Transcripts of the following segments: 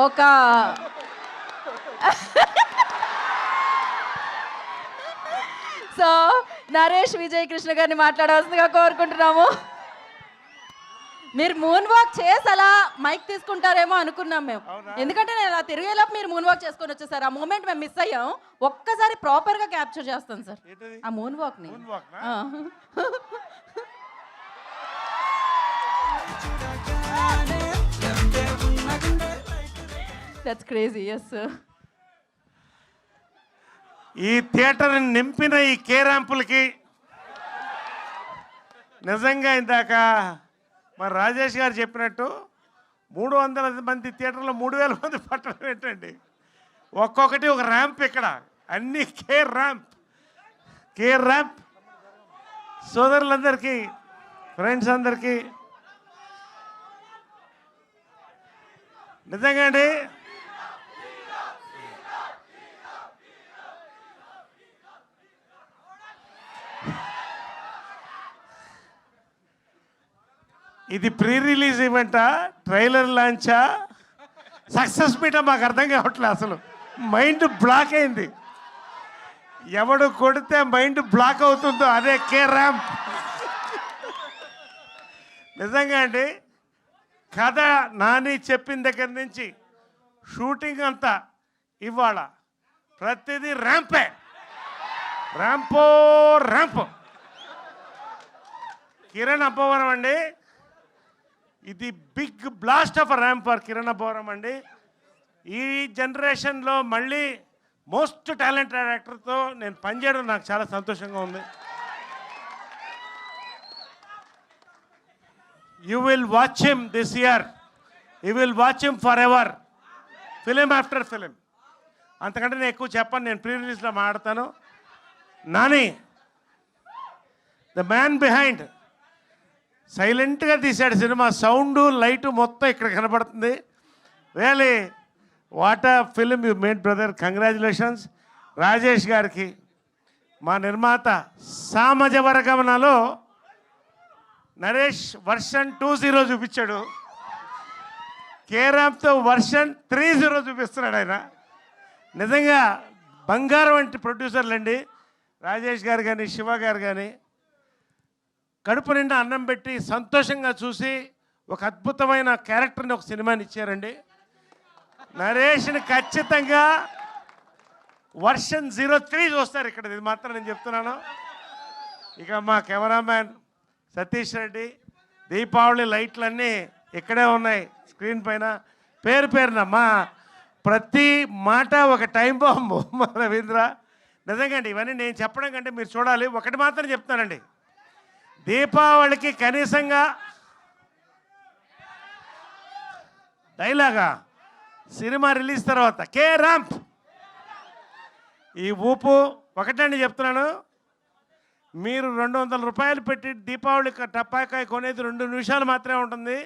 ఒక సో నరేష్ విజయ్ కృష్ణ గారిని మాట్లాడవలసిందిగా కోరుకుంటున్నాము. మీరు మూన్ వాక్ చేసి అలా మైక్ తీసుకుంటారేమో అనుకున్నాం మేము, ఎందుకంటే నేను అలా తిరిగేలోపు మీరు మూన్ వాక్ చేసుకొని వచ్చేసారు. ఆ మూమెంట్ మేము మిస్ అయ్యాం. ఒక్కసారి ప్రాపర్ గా క్యాప్చర్ చేస్తాం సార్ ఆ మూన్ వాక్ ని. That's crazy. yes sir. ఈ థియేటర్ నింపిన ఈ కే ర్యాంపులకి నిజంగా ఇందాక మరి రాజేష్ గారు చెప్పినట్టు 300 మంది థియేటర్లో 3000 మంది పట్టడం ఏంటండి. ఒక్కొక్కటి ఒక ర్యాంప్ ఇక్కడ, అన్ని కే ర్యాంప్. సోదరులందరికీ, ఫ్రెండ్స్ అందరికీ నిజంగా అండి ఇది pre release ఈవెంటా, trailer లాంచా, success meetha మాకు అర్థం కావట్లేదు. అసలు మైండ్ బ్లాక్ అయింది. ఎవడు కొడితే మైండ్ బ్లాక్ అవుతుందో అదే కే ర్యాంప్. నిజంగా అండి, కథ నాని చెప్పిన దగ్గర నుంచి షూటింగ్ అంతా ఇవాళ ప్రతిదీ ర్యాంపే, ర్యాంప్. కిరణ్ అబ్బవరం అండి, ఇది big blast of ramp for Kiran Abbavaram అండి. ఈ జనరేషన్లో మళ్ళీ మోస్ట్ టాలెంటెడ్ యాక్టర్తో నేను పనిచేయడం నాకు చాలా సంతోషంగా ఉంది. You will watch him this year. You will watch him forever. Film after film. అంతకంటే నేను ఎక్కువ చెప్పను, నేను ప్రీ రిలీజ్లో మాట్లాడతాను. నాని ద మ్యాన్ బిహైండ్ సైలెంట్గా తీశాడు సినిమా. సౌండ్ లైట్ మొత్తం ఇక్కడ కనబడుతుంది. Really what a film you made brother. Congratulations. Rajesh గారికి, మా నిర్మాత సామజ వర్గమనలో నరేష్ వర్షన్ 2.0 చూపించాడు, కే ర్యాంప్తో వర్షన్ 3.0 చూపిస్తున్నాడు ఆయన. నిజంగా బంగారం వంటి ప్రొడ్యూసర్లు అండి రాజేష్ గారు కానీ శివ గారు కానీ. కడుపు నిండా అన్నం పెట్టి సంతోషంగా చూసి ఒక అద్భుతమైన క్యారెక్టర్ని, ఒక సినిమాని ఇచ్చారండి. నరేష్ని ఖచ్చితంగా వర్షన్ 03 చూస్తారు ఇక్కడ, ఇది మాత్రం నేను చెప్తున్నాను. ఇక మా కెమెరామ్యాన్ సతీష్ రెడ్డి, దీపావళి లైట్లన్నీ ఇక్కడే ఉన్నాయి స్క్రీన్ పైన. పేరున మా ప్రతి మాట ఒక టైం బాంబు మా రవీంద్ర. నిజంగా అండి, ఇవన్నీ నేను చెప్పడం కంటే మీరు చూడాలి. ఒకటి మాత్రం చెప్తానండి, దీపావళికి కనీసంగా డైలాగా సినిమా రిలీజ్ తర్వాత కే ర్యాంప్ ఈ ఊపు ఒకటండి చెప్తున్నాను. మీరు 200 రూపాయలు పెట్టి దీపావళి టపాకాయ కొనేది 2 నిమిషాలు మాత్రమే ఉంటుంది.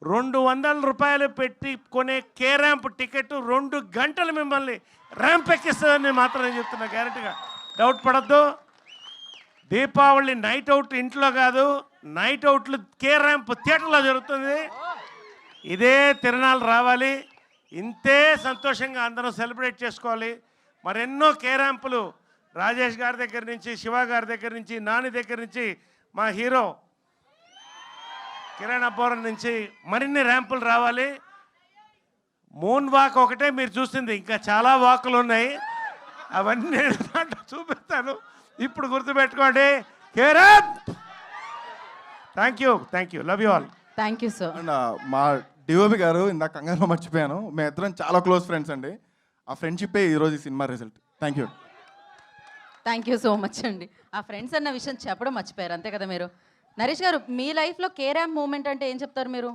200 రూపాయలు పెట్టి కొనే కే ర్యాంప్ టికెట్ 2 గంటలు మిమ్మల్ని ర్యాంప్ ఎక్కిస్తుందని మాత్రం నేను చెప్తున్నా, గ్యారెంటీగా. డౌట్ పడద్దు. దీపావళి నైట్ అవుట్ ఇంట్లో కాదు, నైట్ అవుట్లు కే ర్యాంప్ థియేటర్లో జరుగుతుంది. ఇదే తిరణాలు రావాలి, ఇంతే సంతోషంగా అందరం సెలబ్రేట్ చేసుకోవాలి. మరెన్నో కే ర్యాంపులు రాజేష్ గారి దగ్గర నుంచి, శివ గారి దగ్గర నుంచి, నాని దగ్గర నుంచి, మా హీరో కిరణ్ అబ్బవరం నుంచి మరిన్ని ర్యాంపులు రావాలి. మూన్ వాక్ ఒకటే మీరు చూస్తుంది, ఇంకా చాలా వాకులు ఉన్నాయి, అవన్నీ చూపిస్తాను. ఇప్పుడు గుర్తుపెట్టుకోండి, K ramp. Thank you, love you all. Thank you sir. And మా డిఓపి గారు ఇందాక కంగారులో మర్చిపోయాను, మేము ఇద్దరం చాలా క్లోజ్ ఫ్రెండ్స్ అండి. ఆ ఫ్రెండ్షిప్పే ఈరోజు ఈ cinema result. Thank you so much అండి. ఆ ఫ్రెండ్స్ అన్న విషయం చెప్పడం మర్చిపోయారు, అంతే కదా మీరు. నరేష్ గారు, మీ లైఫ్లో కే ర్యాంప్ మూమెంట్ అంటే ఏం చెప్తారు మీరు?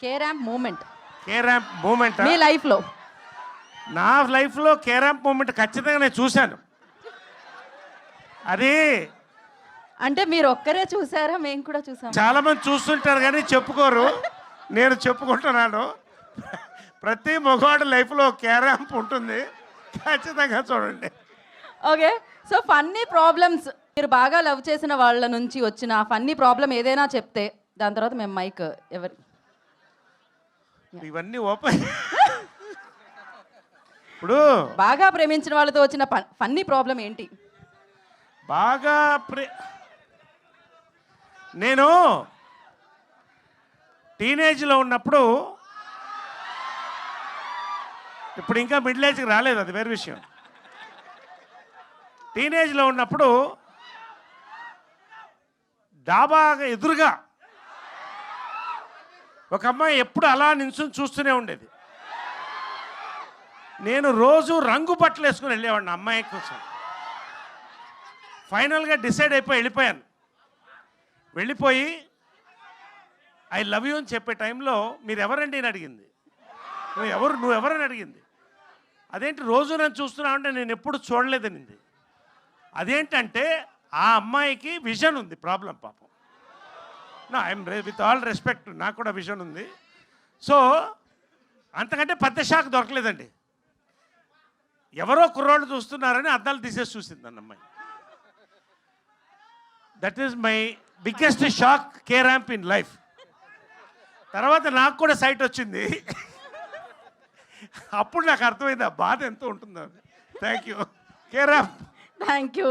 కే ర్యాంప్ మూమెంట్ మీ లైఫ్లో? నా లైఫ్లో కే ర్యాంప్ మూమెంట్ ఖచ్చితంగా నేను చూశాను. అది అంటే మీరు ఒక్కరే చూసారా? మేము కూడా చూసాం. చాలా మంది చూస్తుంటారు కానీ చెప్పుకోరు, నేను చెప్పుకుంటున్నాను. ప్రతి మగవాడి లైఫ్లో కే ర్యాంప్ ఉంటుంది, ఖచ్చితంగా చూడండి. ఓకే, సో ఫన్నీ ప్రాబ్లమ్స్, మీరు బాగా లవ్ చేసిన వాళ్ళ నుంచి వచ్చిన ఫన్నీ ప్రాబ్లం ఏదైనా చెప్తే దాని తర్వాత మేము మైక్ ఎవరు ఇవన్నీ ఓపెన్ ఇప్పుడు బాగా ప్రేమించిన వాళ్ళతో వచ్చిన ఫన్నీ ప్రాబ్లం ఏంటి? బాగా నేను టీనేజ్లో ఉన్నప్పుడు, ఇప్పుడు ఇంకా మిడిల్ ఏజ్కి రాలేదు, అది వేరే విషయం. టీనేజ్లో ఉన్నప్పుడు డాబాగా ఎదురుగా ఒక అమ్మాయి ఎప్పుడు అలా నిల్చుని చూస్తూనే ఉండేది. నేను రోజు రంగు బట్టలు వేసుకుని వెళ్ళేవాడిని అమ్మాయి కోసం. ఫైనల్గా డిసైడ్ అయిపోయి వెళ్ళిపోయాను. వెళ్ళిపోయి ఐ లవ్ యూ అని చెప్పే టైంలో మీరు ఎవరండి అని అడిగింది. నువ్వు ఎవరని అడిగింది. అదేంటి రోజు నన్ను చూస్తున్నావు అంటే నేను ఎప్పుడు చూడలేదనింది. అదేంటంటే ఆ అమ్మాయికి విజన్ ఉంది, ప్రాబ్లం పాపం. నా ఐఎమ్ విత్ ఆల్ రెస్పెక్ట్, నాకు కూడా విజన్ ఉంది. సో అంతకంటే పెద్ద షాక్ దొరకలేదండి. ఎవరో కుర్రోళ్ళు చూస్తున్నారని అద్దాలు తీసేసి చూసింది అన్న అమ్మాయి. That is my biggest shock K ramp in life. తర్వాత నాకు కూడా సైట్ వచ్చింది. అప్పుడు నాకు అర్థమైంది ఆ బాధ ఎంత ఉంటుందో. Thank U K ramp. Thank you.